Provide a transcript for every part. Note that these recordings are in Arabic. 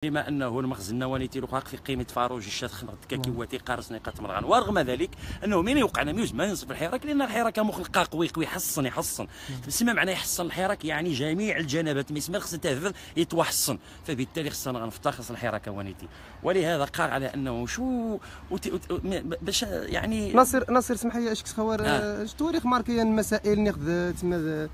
بما انه المخزن النوانيتي الوقاق في قيمه فاروج الشات خنق كاكيواتي قارص نقاط مرغان، ورغم ذلك انه من يوقعنا ميوز ما ينصف الحراك، لان الحراك مخلقه قوي يحصن تسمى معناه يحصن الحراك، يعني جميع الجنبات مسمار خصها تهفل يتوحصن، فبالتالي خصنا نفتخص الحراك وانيتي. ولهذا قال على انه شو باش يعني ناصر سمح لي اش كتخور توريخ ماركيا المسائل ناخذ تما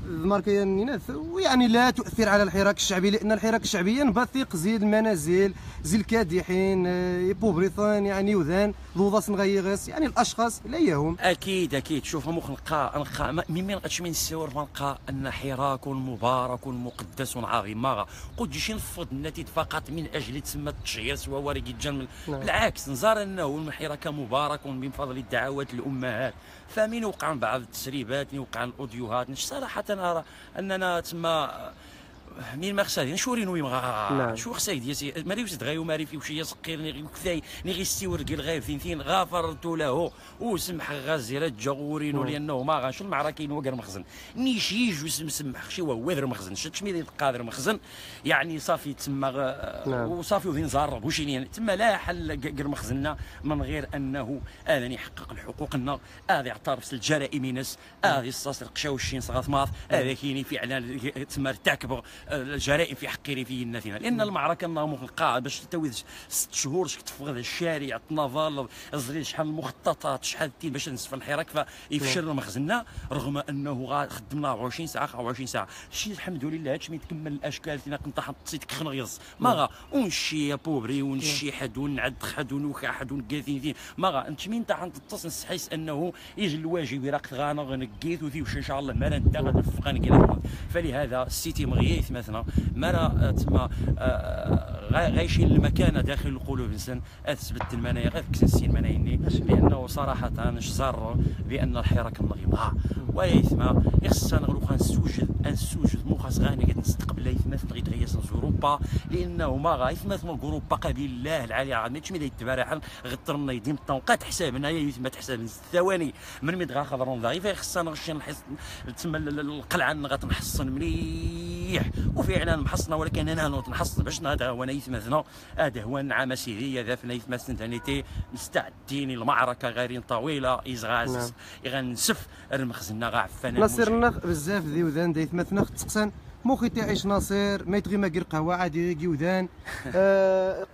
الماركية الناس ويعني لا تؤثر على الحراك الشعبي، لان الحراك الشعبي بثيق زيد المنازل زي الكادحين يبوبريثان يعني وذان ضوضاس نغيغس، يعني الاشخاص لا يهم. اكيد شوف نلقى ممن قدش من السور نلقى ان حراك مبارك مقدس عظيم، ما قدش نفض النتيجه فقط من اجل تسمى التشهير سوا ورقي الجن، بالعكس نزار انه الحراك مبارك من فضل الدعوات الامهات. فمن وقع بعض التسريبات وقع الاوديوهات صراحه نرى اننا تما مين ما خصها نشوري نوي شو خصها يدي ماري وسد غايو ماري في وشي صقير ني كثاي ني غيستي ورقي الغايب ثين غافرت له وسمح غازيره جورينو لانه ما غاش المعركين وقر مخزن نيشيج وسمح شي هو وذر مخزن شت شميدي القادر مخزن يعني صافي تما وصافي وذين زارب وشي تما لا حل قر مخزننا من غير انه اذن يحقق الحقوقنا، هذا يعترف الجرائم ناس، هذا الصاص القشاوشين صغاط ماط، هذا كاين فعلا تما ارتكب الجرائم في حق ريفينا فينا، لان المعركه مخلقه باش تتوي 6 شهور تفقد الشارع النافال الزريل شحال المخططات شحال تين باش نسف الحراك فيفشل مخزننا، رغم انه خدمنا 24 ساعه 24 ساعه شي الحمد لله هادشي ما يتكمل الاشكال فينا كنت حطيت كخنغيص ما ونشي يا بوبري ونشي حد ونعد حد ونوكا حد ونقاثين ما انت مين تاع تتصل نحس انه يجي الواجب يراك غانا غنقيت وذي وش ان شاء الله ما انت غنفقان كذا. فلهذا السيتي مغيث مثلا ما تما غايشي المكانه داخل القلوب الانسان اثبت المنايا غير كسنسين منايني، لانه صراحه نجزر بان الحراك النظيمه ويثما يخصنا نغلو نسوجد مو خاص غاني قد نستقبل يثما غير تغيس اوروبا، لانه ما غايثما اوروبا قبيل الله العالي عاد ماشي ملي يتبارح غطرنا يديم الطنقات حسابنا يثما تحسب الثواني من ميد غاخضرون ضعيفه خصنا نغشي نحس تما القلعه غتنحصن مليح وفعلا محصنا، ولكن انا نحصن باش هذا هو نيثمثنا هذا هو النعامه سيريه ذا في نيثمثنا ثانيتي مستعدين المعركه غير طويله إزغاز غنسف المخزن غا عفانا ناصر بزاف ذيوذان ديثمثنا تقسن مخي تعيش ناصر ما يتغي ما كير قهوه عادي كيوذان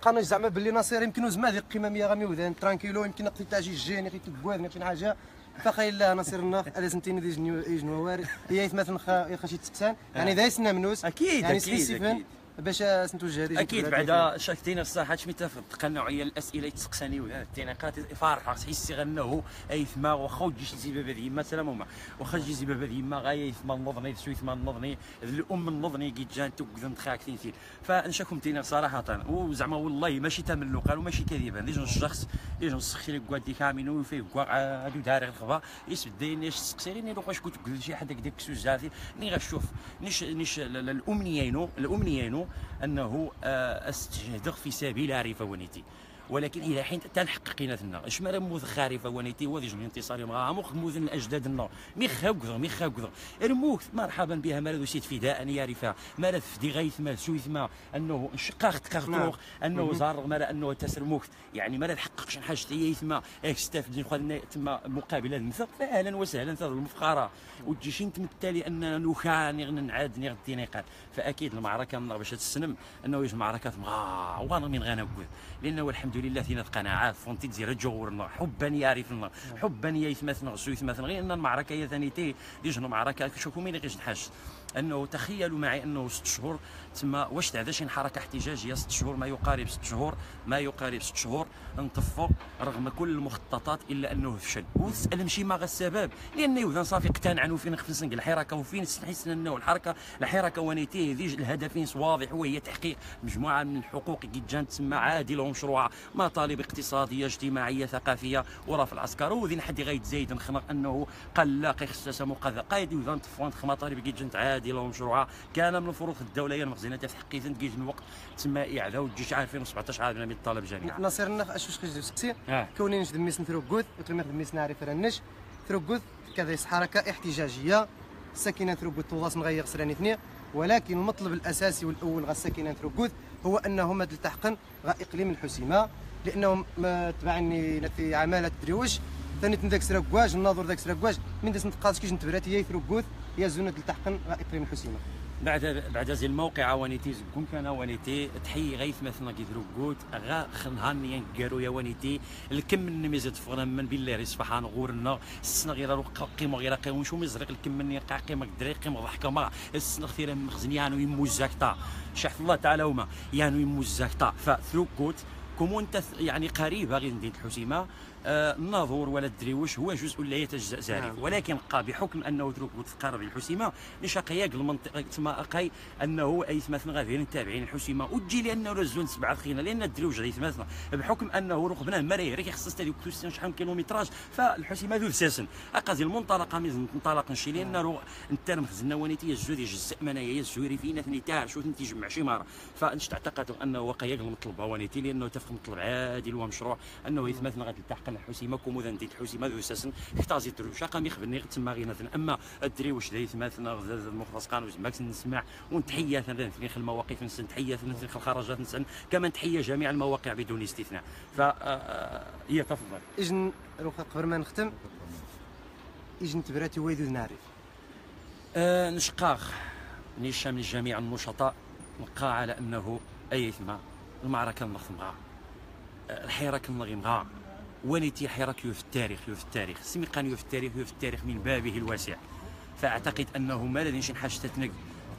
قانا زعما باللي ناصر يمكن زعما ذي قيمه 100 غا ميوذان ترانكيلو يمكن نقطي تاجي الجين يخي تكواد ما شي حاجه فخيل الله ناصر النخ هذا سنتين دي جنو وارد هي مثلا خاشي تسكسان يعني ذا يسنا منوس اكيد يعني اكيد باش سنتو الجاري اكيد بعدا شاكتين الصراحه شميت في نوعيه الاسئله تسقساني ولا التناقات فارحه تحسي غنه اي ثما واخا تجي زي بابا ديما سلام هما واخا تجي زي بابا ديما غاي ثما النظني سوي ثما النظني الام النظني كي جان توكذن خاكتين ثيل فنشاكم تينا صراحه وزعما والله ماشي تملو قالوا ماشي كذبا ليجون الشخص ليجون سخيري كوادي كامينو في كوا هادو داري الخبا يسبد داينيش تسقسيني لو واش كنت تقول شي حد هكذاك سوزاتي ني غنشوف نيش الامنيينو انه استجهد في سبيل عريفه ونيتي، ولكن الى حين تنحققنا ثنا اش مالا موذ خارفه ونيتي وذي جميع انتصاري مع مخ موذن اجدادنا ميخاوكذ الموت مرحبا بها مالا سيت فداء يعرفها مالا فدي غيث ما سويث ما انه انشقاق تكاغتوغ انه زار مالا انه تسر موت يعني مالا تحققش حاجه هي ثم استفدين خلينا تما مقابله المثل فاهلا وسهلا هذا المفخره وتجيش انت بالتالي اننا نخاني نعاد نغدي نقال. فاكيد المعركه من باش تسلم انه يجي معركات وانا من غنقول لانه الحمد لله فينا القناعات فونتي تزير جورنا حبا يعرفنا حبا يثمثنا سوي ثمثنا غير ان المعركه هي ثانيتي ديجنا معركه شوفوا مين غيش نحاش انه تخيلوا معي انه 6 شهور تما واش تاع شي حركه احتجاجيه 6 شهور ما يقارب 6 شهور نطفوا رغم كل المخططات الا انه فشل وتسال مشي ما السبب لان يوذن صافي اقتنعوا فين خفنس الحركه وفين نحس انه الحركه ونيتي ذي الهدفين واضح وهي تحقيق مجموعه من الحقوق كي جات تسمى عادله ومشروعه مطالب اقتصاديه اجتماعيه ثقافيه ورفع العسكر وذين حد غيتزايد نخنق انه قلق خصاصه مقاذ قايد يوذن طفوان مطالب كي جات عادله ومشروعه كان من الفروض الدوليه المخزنات في حقيقه كيجي الوقت تسمى اعاده وتجيش عارفين 2017 عاد من الطلب جميعا ناصر النخ اش واش كيجي سكسي كوني نجد ميسن ثروكوث وتلميذ ميسن عارف رنش ثروكوث كذا حركه احتجاجيه ساكنه ثروكوث طواس نغير سراني اثنين، ولكن المطلب الاساسي والاول غا الساكنه ثروكوث هو انهم هذا التحقن غا اقليم الحسيمه، لانهم تبعني في عماله درويش ثاني داك سراكواج الناظور داك سراكواج من داس نتقاس كيش نتبرات هي يثركوث يا زونه التحقن غا اقليم الحسيمه. بعد هذه الموقعة ونيتي زكون كان ونيتي تحيي غيث مثلا كيدرو كوت غا خنهاني ينكارو يا ونيتي الكم من ميزات فغنا من بالله سبحان غورنا السنه غير قيمه غير قيمه شو مزرق الكم من يقع قيمه الدراري قيمه ضحكه ما السنه كثير مخزنيان ويمو زاكتا شحت الله تعالى هما يعني يمو زاكتا فثرو كوت كومون يعني قريبه غير ندير الحسيمه الناظور ولا الدريوش هو جزء لا يتجزا ذلك، ولكن بحكم انه ترك تقارب الحسيمه نشاق ياك المنطقه تما اقاي انه اي مثلا غادي تابعين الحسيمه وتجي لانه رزون سبعه خينا لان الدريوش غادي مثلا بحكم انه ركبناه مريري كيخصص هذيك شحال من كيلومتراج فالحسيمه ذو ساسن اقازي المنطلقه ميزن منطلق نشي لان انت مخزنا ونيتي الجود يجزء منايا الزوري فينا ثني تاع شو ثني تجمع شي مره فاش تعتقد انه واقع المطلب ونيتي لانه تفهم مطلب عادي ومشروع انه يثمثنا غادي تلتحق الحسيمه كومو ديت الحسيمه ذو اساسا اختازي دروشا قام يخبرني تما غير اما الدري واش دايت مثلا المخلص قانون ماكس نسمع ونتحيه في المواقف نسن تحيه في الخرجات نسن كمان تحيه جميع المواقع بدون استثناء هي تفضل اجن روخا قبل ما نختم اجن تبراتي ويدو نعرف نشقاق نيشان من جميع النشطاء نلقى على انه ايثما المعركه نخدمها الحراك نغيمها ونيتي حراك في التاريخ سميقان في التاريخ من بابه الواسع فاعتقد انه ما لديش حاجه تتنق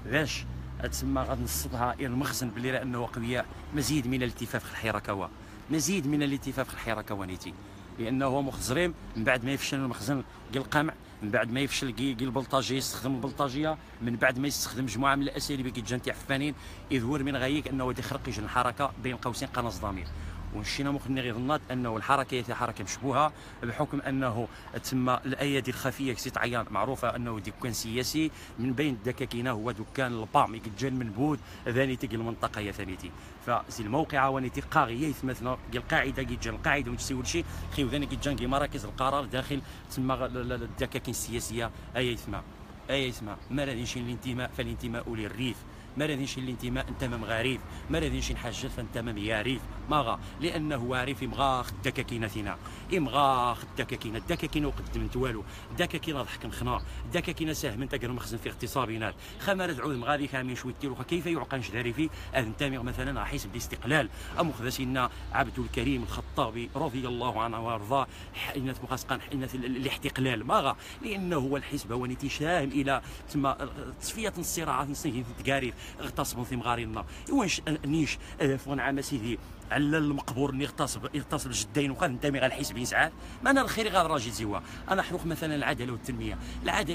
باش تسمى غادي نصدها الى المخزن بلي راه انه قويه مزيد من الالتفاف في الحراكه مزيد من الالتفاف في الحراكه ونيتي لانه مخزرين من بعد ما يفشل المخزن قال القمع من بعد ما يفشل قال البلطاجي يستخدم البلطاجيه من بعد ما يستخدم مجموعه من الاساليب كيتجان تاع عفانين يظهر من غايك انه غادي يخرق يجن الحركه بين قوسين قناص ضمير ومشينا مخني غير ظنات انه الحركه هي حركه مشبوهه بحكم انه تسمى الايادي الخفيه كسيت عيان معروفه انه دكان سياسي من بين الدكاكينه هو دكان البام يكجان من بود ثانيتي المنطقه يا ثانيتي فزي الموقع ونيتي قاغيه يثمثنا القاعده كيتجان القاعده ونتسول شي خيو ثاني كيتجان مراكز القرار داخل تسمى الدكاكين السياسيه اي يسمى ما رانيش الانتماء فالانتماء للريف ما رانيش الانتماء انت مام غريب ما رانيش حاجه فانت مام ياريف ماغا لانه واريف يمغاخ الدكاكينتنا يمغاخ الدكاكين وقدمت والو الدكاكين ضحك نخنا الدكاكين ساهم انت كرا مخزن في اغتصابينات خمر تعود مغادي كامي شويتي كيف يعقل نشداري في انتمي مثلا حزب الاستقلال ام خذسنا عبد الكريم الخطابي رضي الله عنه وارضاه حينات مقاسقان حينات الاحتقلال ماغا لانه هو الحزب ونيتي ساهم الى تما تصفيه الصراعات نسيه تكاريف اغتصبوا في مغارينا واش نيش فون عام سيدي على المقبور اللي يغتصب جدين وقال ننتمي غير الحزب يسعى ما انا الخير غير راجل زيوا انا حروق مثلا العداله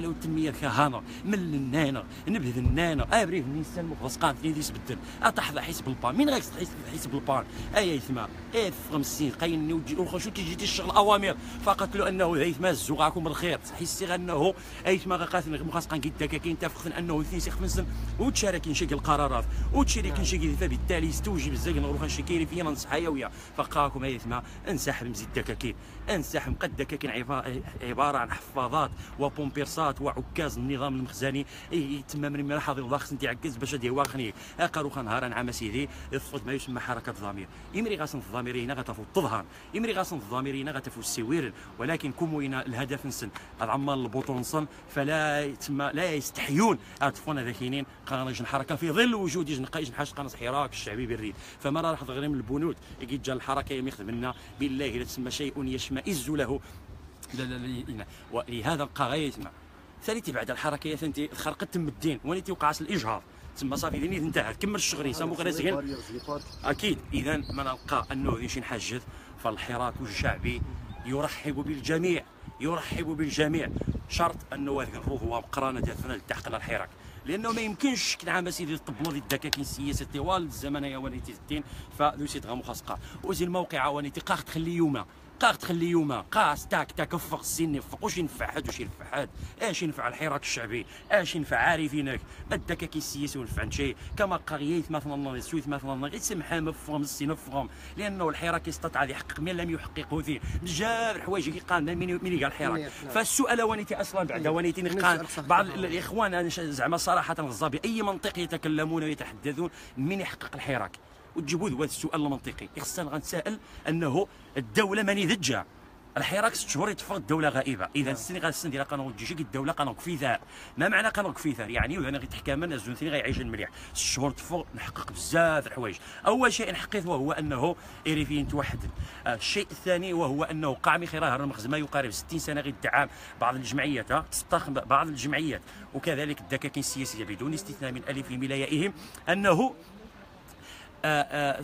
والتنميه كهانه من النانا نبذ النانا ابريف الانسان مفسقان في ديس بدل اتحظى حزب البان مين غير حزب البان اي ثما اي 50 قايني وشو كيجي الشغل اوامر فقط له انه هيث ما زوقاكم بالخير حسي انه اي ثما قاتل مخاسقان كي كاين تفخن انه يثني خمسن وتشارك نشكل القرارات وتشارك نشكل فبالتالي يستوجب الزقن نروح نشكيري فينا نصحى يويا فقاكم هيثما انسحب مزيد الدكاكين انسحب قد الدكاكين عباره عن حفاظات وبومبيرسات وعكاز النظام المخزني تما من ملاحظ الضغط انت عكز باش دي واخني اقرو نهارا عام سيدي يفقد ما يسمى حركه الضمير يمري غاسن الضمير هنا غتفو التظهر يمري غاسن الضمير هنا غتفو السوير ولكن كوموينا الهدف نسن العمال البطون نصن فلا تما لا يستحيون اطفونا ذاكينين قانج الحركه في ظل وجود يجن حاج قناص حراك الشعبي بالريد فما راح غير من البنود يجي جا الحركه يخدم لنا بالله لا تسمى شيء يشمئز له ولهذا بقى يسمع ثالثي بعد الحركه ثانتي خرقت تم الدين ونيتي وقع الاجهاض تما صافي ديني انتهت كمل الشغل سامو غير اكيد اذا ما نلقى انه يمشي نحجز فالحراك الشعبي يرحب بالجميع شرط انه هذيك الروح هو مقرانه ديالنا للتحقيق الحراك لانه ما يمكنش كنعام سيدي يطبلوا ذي الدكاكين السياسه طوال الزمن يا ونيتي الدين فذو سيت غا مخاسقه وزي الموقع ونيتي قاق تخلي يوما قاس تاك فق السن يفق واش ينفع حد واش ينفع حد اش ينفع الحراك الشعبي اش ينفع عارفينك ما الدكاكين السياسي ونفع شيء كما قريت مثلا سويت مثلا غير سمحه مفهم السنفهم لانه الحراك يستطيع يحقق من لم يحققه فيه بزاف الحوايج اللي قال من قال الحراك فالسؤال ونيتي اصلا بعد ونيتي نلقى بعض الاخوان زعما صراحه غزابي اي منطق يتكلمون ويتحدثون من يحقق الحراك وتجيبوا هذا السؤال المنطقي خصنا غنتسائل انه الدوله ماني ذجه الحراك 6 شهور يتفق الدوله غائبه اذا السنغال السن ديالها قانون تجي الدوله قانون كفيثار ما معنى قانون كفيثار يعني وانا غيتحكم الزونتين غيعيشوا مليح 6 شهور تفق نحقق بزاف الحوايج اول شيء نحقق وهو انه ايريفين توحد الشيء الثاني وهو انه وقع من خلال المخزن ما يقارب 60 سنه غيدعم بعض الجمعيات تستخدم بعض الجمعيات وكذلك الدكاكين السياسيه بدون استثناء من الف لملائهم انه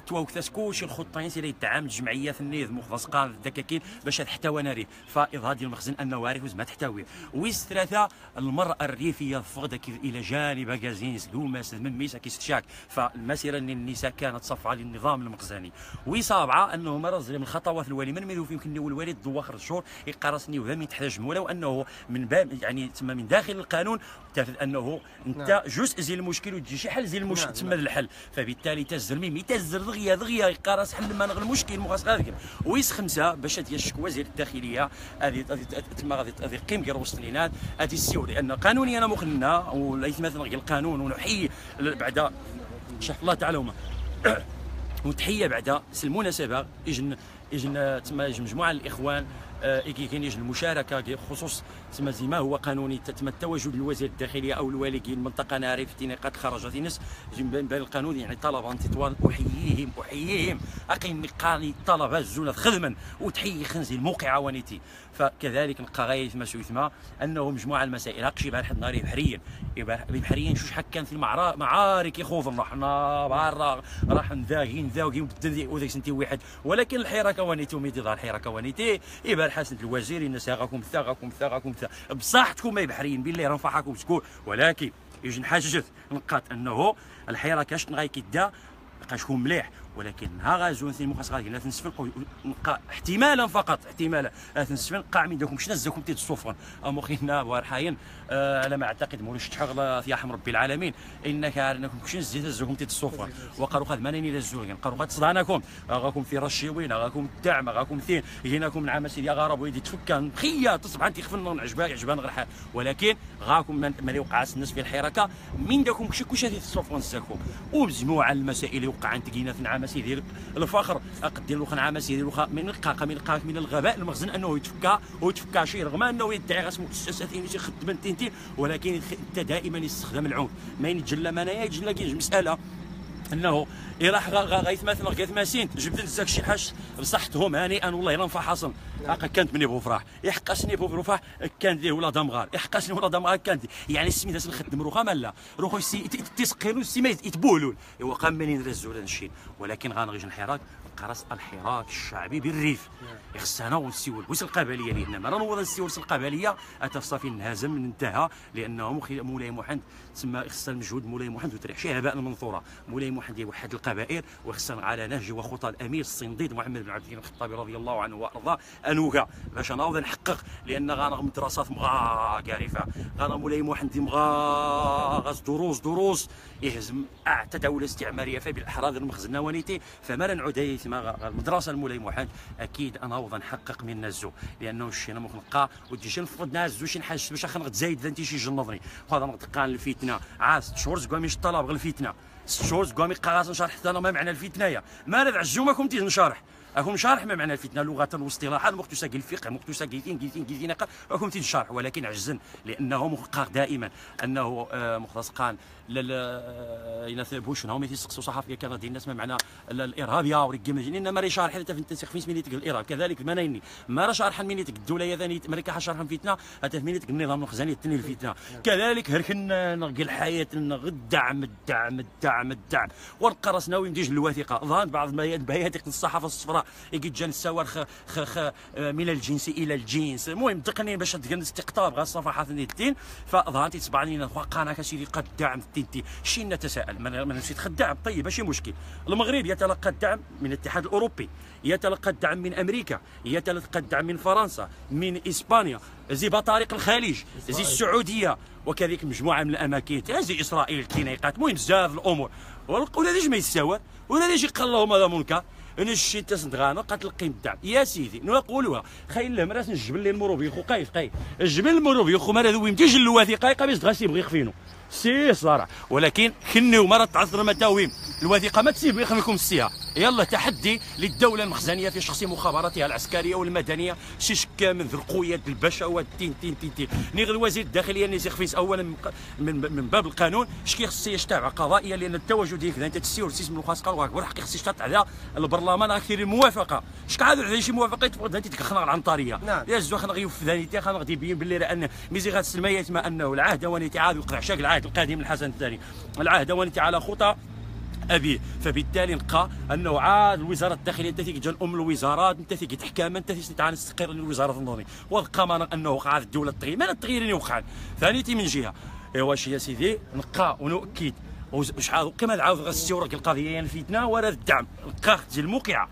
توكثت كلشي الخطين سير يدعم الجمعيات النيذ مختصقان الدكاكين باش تحتوي ناري فاظهار ديال المخزن انه وارث ما تحتوي ويس ثلاثه المراه الريفيه فقدت الى جانب غازينس لوماس من ميسا كيستشاك فالمسيره النساء كانت صفعه للنظام المخزني وسابعه انه مرض من الخطوات الوالي من ميدو يمكن الوالد ضو اخر الشهور يقرصني وذا من تحت جموله وانه من باب يعني تما من داخل القانون تفد انه انت جزء زي المشكل وتجي شي حل زي المشكل تما الحل فبالتالي تزر ميمي تزر دغيا يقارس حل ما نغ المشكل مخاص هذيك ويس خمسه باش ديال الشكوى ديال الداخليه هذه تما غادي قيم غير وسط لينات هذه السيور لان قانونيا انا مخنا وليس مثلا غير القانون ونحيي بعد شاف الله تعالى هما وتحيه بعد المناسبه اجن تما مجموعه الاخوان كاين المشاركه خصوص تما زي ما هو قانوني تم التواجد الوزير الداخليه او الوالي المنطقه ناري في قد خرجت ناس بين القانون يعني طلبه تطوان احييهم اقيم مقاني طلبه زونه خدما وتحيي خنزي الموقعه ونيتي فكذلك نلقى غايه ما سويتما انه مجموعه المسائل هاكشي بحال حد ناري بحريا شو شحال كان في المعارك يخوض رحنا برا راح نذاغين وذاك سنتي واحد ولكن الحراك ونيتي وميدي ظهر الحراك ونيتي يبان حسن الوزير الناس غاكم غاكم بصحتكم ما بحريين بالله رنفعكم سكون ولكن يجي نحجز نقاط انه الحراك اش غايكدا بقاشكم مليح ولكن ها غازون ثاني مخاص غادي نسفل نلقى احتمالا فقط احتمالا نسفل نلقى من داكم شنو زاكم تيد الصفر امخينا وارحاين على ما اعتقد مولاش تشحغ في حم رب العالمين انكم شنو زيت زاكم تيد الصفر وقالوا قد مانني للزوج قالوا قد صداناكم غاكم في رشيوين غاكم الدعم غاكم ثين جيناكم من عام سيدي غرب ويدي تفكان خيا تصبح انت خفنا عجبان غير حال ولكن غاكم ما وقع الناس في الحركه من داكم كلشي تيد الصفر نساكم ومجموعه المسائل اللي وقع انت كاينه في عام سيدي الفخر قد دير لو عام سيدي من القاق من الغباء المخزن انه يتفكا شي رغم انه يدعي غاس مؤسسات شي خدمه تنتين ولكن انت دائما يستخدم العنف ما يتجلى منايا يتجلى كاين مساله انه راح غايث مثلا غيث ماسين جبت نزاك شي حاج بصحتهم هانئا والله الا نفحصن هاكا كانت مني بوفراح يحقسني بوفراح كان ديه ولا دمغار يحقسني ولا دمغار كانت يعني السميدات نخدم روخا مالا روحو تسقيرو السما يتبولون هو قام منين رزو هذا الشيء ولكن غنغيج الحراك قرص الحراك الشعبي بالريف خصنا ونسيو ويس القبليه لان ما نوض نسيو القبليه اتصافي انهزم من انتهى لانه مولاي محمد تسمى خص المجهود مولاي محمد وتريح شي هباء المنثوره مولاي محمد يوحد القبائل وخصنا على نهج وخطى الامير الصنديد محمد بن عبد الخطاب رضي الله عنه وارضاه انوغا باش نوض نحقق لان غنغم دراسات مغا كارفه غنغم مولاي محمد غاز دروس يهزم اعتى دوله استعماريه فبالاحراض المخزنه ونيتي فما نعود المدرسه المولاي محمد اكيد انا وضع نحقق من الزو لانه الشيء انا ممكن نلقى ودي شي نفرض ناس زو شي نحاج باش خنقد زايد انت شي جنظني هذا نطقان الفتنه عاس 6 شهور زكوا مش طلب غير الفتنه 6 شهور زكوا مي قاص نشرح حتى انا ما معنى الفتنه ما لا عجو ماكم تيز نشرح اكون شارح ما معنى الفتنه لغه واصطلاحا مختوسه الفقه مختوسه كيتين اكون تيز شرح ولكن عجزن لانه محقق دائما انه مختص قان ينثبوش هم يسقسوا صحفيه كذا ديال الناس ما معنى الارهاب يا وريك مجنين ما راه شارح حتى في التنسيق فين سميتك الارهاب كذلك المنايني ما راه شارح مينيتك الدوله يا ثاني امريكا شارح فتنه حتى في مينيتك النظام الخزاني الثاني الفتنه كذلك هركن نلقى الحياه الدعم ونقرصنا ويمديج الوثيقه ظهرت بعض بياتك الصحافه الصفراء يجي السوار من الجنس الى الجنس المهم تقنين باش استقطاب غا الصفحات الدين فظهرت تبع لنا وقانا كسيدي قد دعم التنتي شي نتساءل ما نسيت خدام طيب ماشي مشكل المغرب يتلقى الدعم من الاتحاد الاوروبي يتلقى الدعم من امريكا يتلقى الدعم من فرنسا من اسبانيا زي بطاريق الخليج زي السعوديه وكذلك مجموعه من الاماكن زي اسرائيل الكينيقات المهم بزاف الامور ولا ليش ما يتساوى ولا ليش يقال لهم هذا منكر انا الشيء تسندغانا قتلقي الدعم يا سيدي نقولوها خيل لهم راس الجبل اللي المروبي خو قايف الجبل المروبي خو ما ذوي متيج الوثيقه قابيس غاسي يبغي يخفينو سي صراحه، ولكن خنيو مرة تعذر متاويم الوثيقه ما تسيب يخليكم السيها. يلا تحدي للدوله المخزنيه في شخص مخابراتها العسكريه والمدنيه شي شكا من ذي القويه البشوات تين تين تين تين نيغ الوزير الداخليه نيزي خفيس اولا من باب القانون شكي خص يشتبع قضائيا، لان التواجد ديالك انت تسير سيسم الخاص والحق خص يشترط على البرلمان اكثر الموافقه شكا هذا شي موافقه تفقد انت تخنق العنطريه. نعم يا زو خنق يوفذانيتي خنق يبين باللي راه ميزي غاد السلميه ما انه العهد ونيتي عاد يقطع شاك العهد القديم الحسن الثاني العهد ونيتي على خطى ابيه، فبالتالي نلقى انه عاد الوزاره الداخليه انت تيجي ام الوزارات انت تيجي تحكام انت تيتعاني تستقر الوزاره النظاميه ولقى انه وقع الدوله التغيير ما التغيير وقع ثاني من جهه. واش يا سيدي نلقى ونؤكد وشحال كما عاود غنستورك القضيه يعني الفتنه ولا الدعم نلقى ديال الموقعه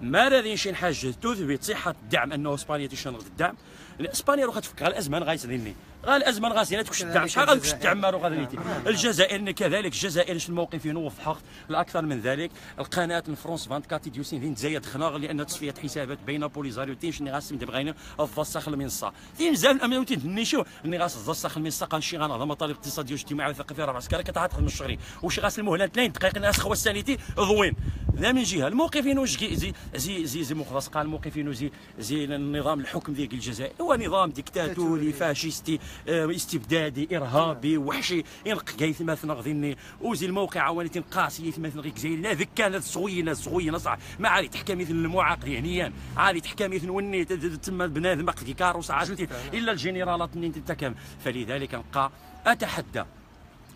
ما راه شي حاجه تثبت صحه الدعم انه اسبانيا تيشنغ الدعم. اسبانيا روح تفك على الازمه غايسديني غا الازمه غاسينا تكش الدعم شحال غاديش تعمر وغادي الجزائر كذلك الجزائر شنو الموقف فين وضحت الاكثر من ذلك القناه فرونس 24 ديوسين فين تزايد خناغ لان تصفيه حسابات بين بوليزاريوتين شنو غاسم دبغينا الضسخ المنصه فين زال الامنيوتين نيشو اني غاس الضسخ المنصه قنشي غنظم مطالب اقتصاديه واجتماعيه وثقافيه راه عسكري كتعاطى من الشهرين وشي غاس المهله 2 دقائق ناس خوا السانيتي ضوين ذا من جهه الموقفين واش زي مخلص قال الموقفين زي النظام الحكم ديال الجزائر هو نظام ديكتاتوري فاشيستي استبدادي ارهابي وحشي ينق كيف مثلا غادي وزي الموقع عوانتين قاسيه مثلا غير زي لا ذك كانت صغيره صح ما عاد تحكم مثل المعاق ذهنيا عاد تحكم مثل وني تم بنادم قد كاروس عاد الا الجنرالات منين تتكم. فلذلك نبقى اتحدى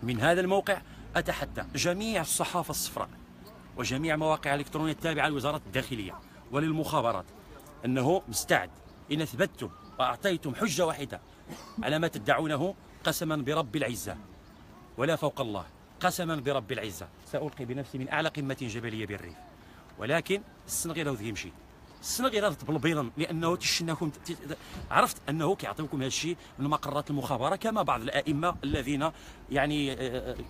من هذا الموقع اتحدى جميع الصحافه الصفراء وجميع مواقع الالكترونيه التابعه لوزاره الداخليه وللمخابرات انه مستعد ان اثبتتم واعطيتم حجه واحده على ما تدعونه قسما برب العزه ولا فوق الله قسما برب العزه سألقي بنفسي من اعلى قمه جبليه بالريف ولكن السن غير يمشي السن غير بالبيضن لانه تشناكم عرفت انه كيعطيوكم هذا الشيء من مقرات المخابره كما بعض الائمه الذين يعني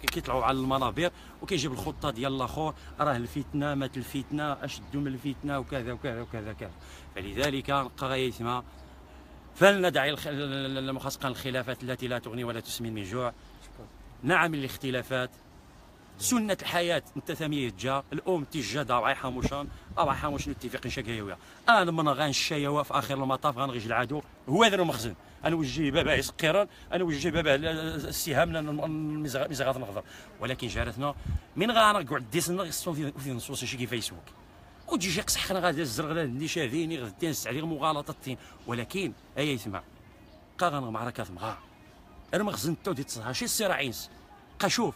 كيطلعوا على المنابر وكيجيب الخطه ديال الاخر راه الفتنه مات الفتنه اشدوا من الفتنه وكذا وكذا وكذا كذا. فلذلك نبقى غايتما فلندع المخاسقان الخلافات التي لا تغني ولا تسمن من جوع. نعم الاختلافات سنة الحياة انت ثمية جا الأم تيجا راعي حاموشان راعي حاموش نتفق نشاكيويا أنا من غنشايوا في آخر المطاف غنغيج العدو هو هذا المخزن أنا وجهي بابا يسقيران أنا وجهي بابا السهام مزغات نخضر ولكن جارتنا من غنقعد ديسنا يصون في نصوص شي فيسبوك وتجي شي قصح غادي الزرغلال اللي شاذيني غدي نستعلي مغالطه ولكن اي يسمع قا معركه مغا المخزن تو دي تصها شي الصراعينس قا شوف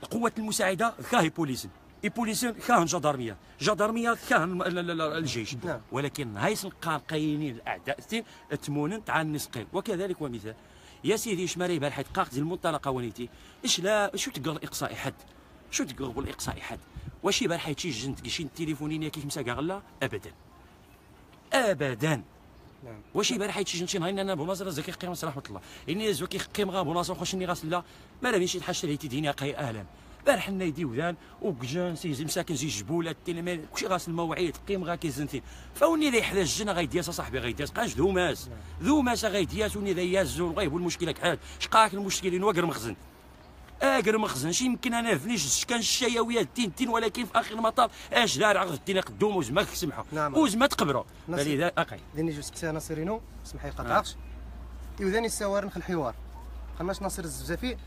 القوات المساعده كاهي بوليسن بوليسن كاهن جدارميه كاهن الجيش ولكن هايس قاينين الاعداء تمونن تاع النسقين وكذلك ومثال يا سيدي شماري بالحيط قاق ديال المنطلقه ونيتي اش لا شو تقول اقصاء حد شو تقول بالاقصاء حد واش يبان حيت شي جنت شي تليفونين كيف مساكا غلا ابدا ابدا واش يبان حيت شي جنت نهار انا بناصر زكي قيم رحمه الله اني زكي قيم غا بناصر خشني غاس لا ما لا شي حاجه اللي تديني قاي اهلا بارح نايدي وذان وكجان سي مساكن زي جبولات التلميذ كلشي غاس المواعيد قيم غا كيزنتي فوني ذا يحدى الجنه غيدياس صاحبي غيدياس قاش ذو ماس غيدياس وني ذا يازو غيب المشكله كحال شقاك المشكل واقر مخزن اقر مخزن شي يمكن انا فنيش كان الشياويات تين ولكن في اخر المطاف اش دار عقد الدين قدوم وزما كسمحوا وزما تقبروا فلذا اقي ديني جو سكتي ناصرينو اسمح لي قطعتش يوذاني السوارن في الحوار قناش ناصر الزفزافي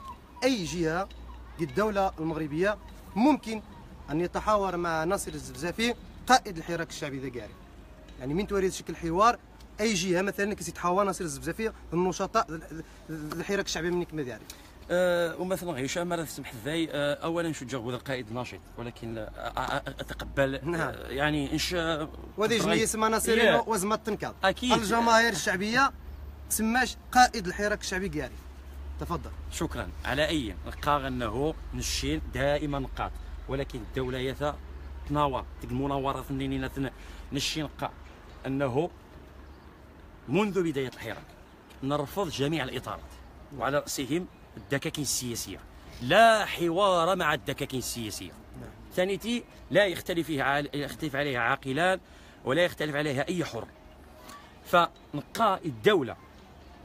اي جهه ديال الدوله المغربيه ممكن ان يتحاور مع ناصر الزفزافي قائد الحراك الشعبي ذا كاري يعني من توريد شكل الحوار اي جهه مثلا كيتحاور ناصر الزفزافي النشطاء الحراك الشعبي منك ما داري ومثلا هشام مرة تسمح ذي اولا نشجع هذا القائد ناشط ولكن اتقبل يعني انش وهذه جنيه اسمها ناصرين وزمه التنكاض الجماهير الشعبيه تسماش قائد الحراك الشعبي كاري. تفضل. شكرا. على اي نلقى انه نشين دائما نقاط ولكن الدوله يثا تناور ديك المناورات منين نشي نلقى انه منذ بدايه الحراك نرفض جميع الاطارات وعلى راسهم الدكاكين السياسيه لا حوار مع الدكاكين السياسيه. ثانيتي لا يختلف عليها عاقلان ولا يختلف عليها اي حر. فنلقى الدوله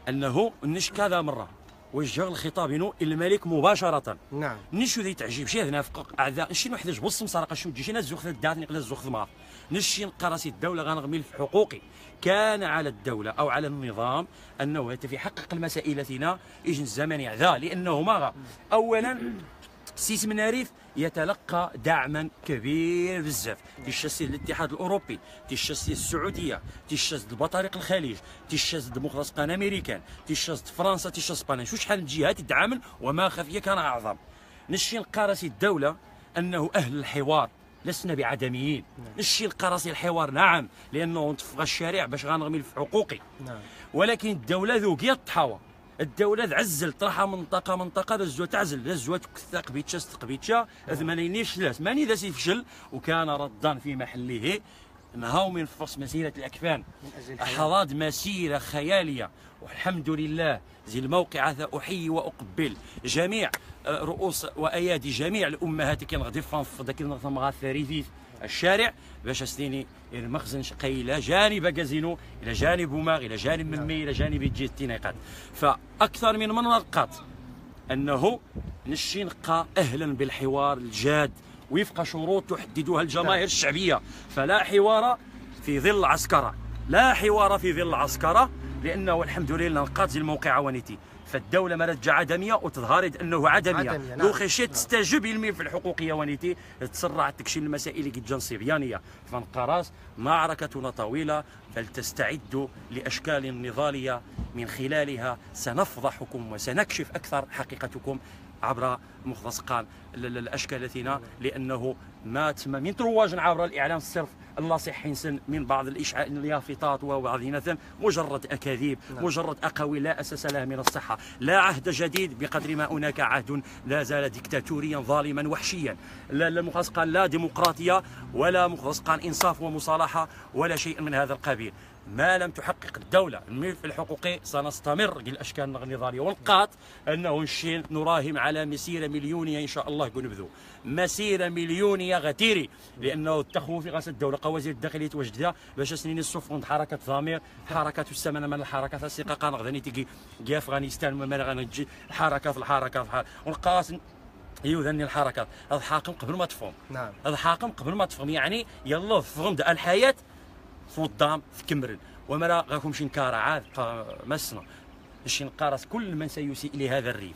انه نش كذا مره وجه الخطاب إلى الملك مباشرة. نعم. نشو ذي تعجب شي هنا فقق أعداء نشي نوحد جبص مسارقة شو تجي شي ناس زوخ الدات نقدر زوخ ضمار نشي نقراسي الدولة غنغميل في حقوقي. كان على الدولة أو على النظام أنه يحقق المسائل التي يجي الزمن ذا لأنه ما أولا سيس مناريف يتلقى دعما كبير بزاف تيشاسي الاتحاد الاوروبي تيشاسي السعوديه تيشاس بطريق الخليج تيشاس ديمقراطيا امريكان تيشاس فرنسا تيشاس اسبانيا شحال من جهات تدعم وما خفيه كان اعظم. نشي نقارسي الدوله انه اهل الحوار لسنا بعدميين. نشي نقارسي الحوار نعم لانه نطفغ الشارع باش غنغمل في حقوقي. نعم. ولكن الدوله ذوقيه الطحاوه الدولة تعزل طرحها منطقة دزوها تعزل دزوها تكثا قبيتشا ثمانينيش ثلاث ماني ذا سيفشل وكان ردا في محله نهاو من فصل مسيرة الأكفان حضاد مسيرة خيالية والحمد لله زي الموقع أحيي وأقبل جميع رؤوس وأيادي جميع الأمهات كان غادي فنفض كي نغثم ثريثيث الشارع باش استيني المخزن شقي الى جانب كازينو الى جانب بوماغ الى جانب ممي الى جانب جيت التناقات. فاكثر من نقاط انه نشي نبقى اهلا بالحوار الجاد وفق شروط تحددها الجماهير الشعبيه. فلا حوار في ظل عسكره لا حوار في ظل عسكره لانه الحمد لله نقاط الموقع ونيتي فالدولة ما رجع عدمية وتظهر أنه عدمية لو خشيت تستجب علمي في الحقوقية ونيتي تسرع تكشين المسائل اللي جدا صبيانية. فنقراص معركتنا طويلة فلتستعدوا لأشكال نضالية من خلالها سنفضحكم وسنكشف أكثر حقيقتكم عبر مختصقان الاشكال التي لانه ما تم من رواج عبر الاعلام الصرف اللاصق حينسن من بعض اليافطات وبعض مجرد اكاذيب مجرد اقاويل لا اساس لها من الصحه. لا عهد جديد بقدر ما هناك عهد لا زال ديكتاتوريا ظالما وحشيا. لا مختصقان لا ديمقراطيه ولا مختصقان انصاف ومصالحه ولا شيء من هذا القبيل. ما لم تحقق الدولة الملف الحقوقي سنستمر بالأشكال النضالية والقات أنه نشين نراهن على مسيرة مليونية إن شاء الله نبذو مسيرة مليونية غتيري لأنه التخوف غاس الدولة وزير الداخلية توجدها باش سنين السفن حركة ضمير حركة السمنة من الحركات الثقة غادي تيجي أفغانستان وما غنجي الحركة والقاس يوذني الحركات هذا حاكم قبل ما تفهم. نعم. هذا حاكم قبل ما تفهم يعني يلا فهم الحياة فوضام في كمرن وما غاكم شي نكار عاد مسنا شي نقارس كل من سيسيء لهذا الريف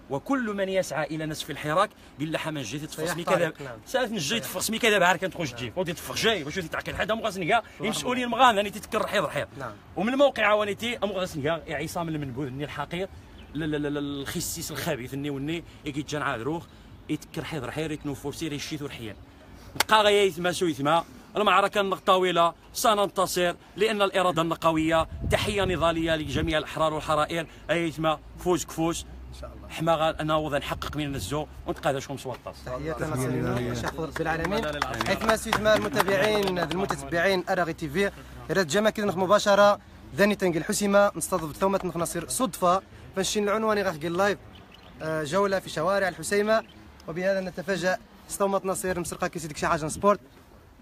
وكل من يسعى الى نسف الحراك بالله حما جيت تفخسني كذا سالت نجي تفخسني كذا بعد كنتخرج تجي ودي تفخ جاي باش تعقل حدا مغاسنكا المسؤولين مغان اني تتكر حيض ومن الموقع وانيتي مغاسنكا عصام المنبوذ اني الحقير الخسيس الخبيث اني وني يجي جان عاد روخ يتكر حيض حير يتنوفو سيري الشيث والحيان بقى غيث ما سويثما المعركة طويلة سننتصر لأن الإرادة النقوية تحية نضالية لجميع الأحرار والحرائر أيتما فوز كفوز إن شاء الله حما نعوض نحقق من النزو ونتقادشكم سوطاس. تحياتنا سيدنا شيخ رب العالمين حيثما سيدنا المتابعين أراغي تي في راد جمع كذا مباشرة ذاني تنقل حسيمة نستضيف ثومة نصير صدفة فنشين العنوان غاخقي اللايف جولة في شوارع الحسيمة وبهذا نتفاجأ ثومة نصير مسرقة كيسيدك شي حاجة سبورت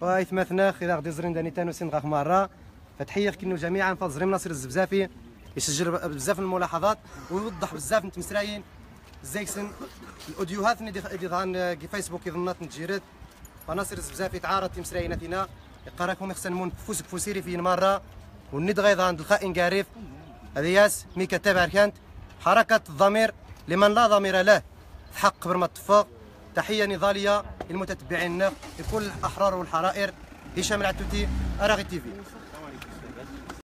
وإثماثنا خلال غدي زرين داني تانو سين غاخ مرة فتحية كنو جميعا فاز زريم ناصر الزبزافي يسجل بزاف الملاحظات ويوضح بزاف نتمسرايين زيكسن الاوديوهات اللي ظهرن في فيسبوك يظنات نتجيرد فناصر الزبزافي تعارض تمسرايناتنا يقراكم يخسن فوسك فوسيري في مرة والند غيظ عند الخائن قارف هذه ياس ميكا تابع كانت حركة الضمير لمن لا ضمير له حق قبل ما تفاق. تحية نضالية للمتتبعين لكل الأحرار والحرائر. هشام العتوتي أراغي تي في.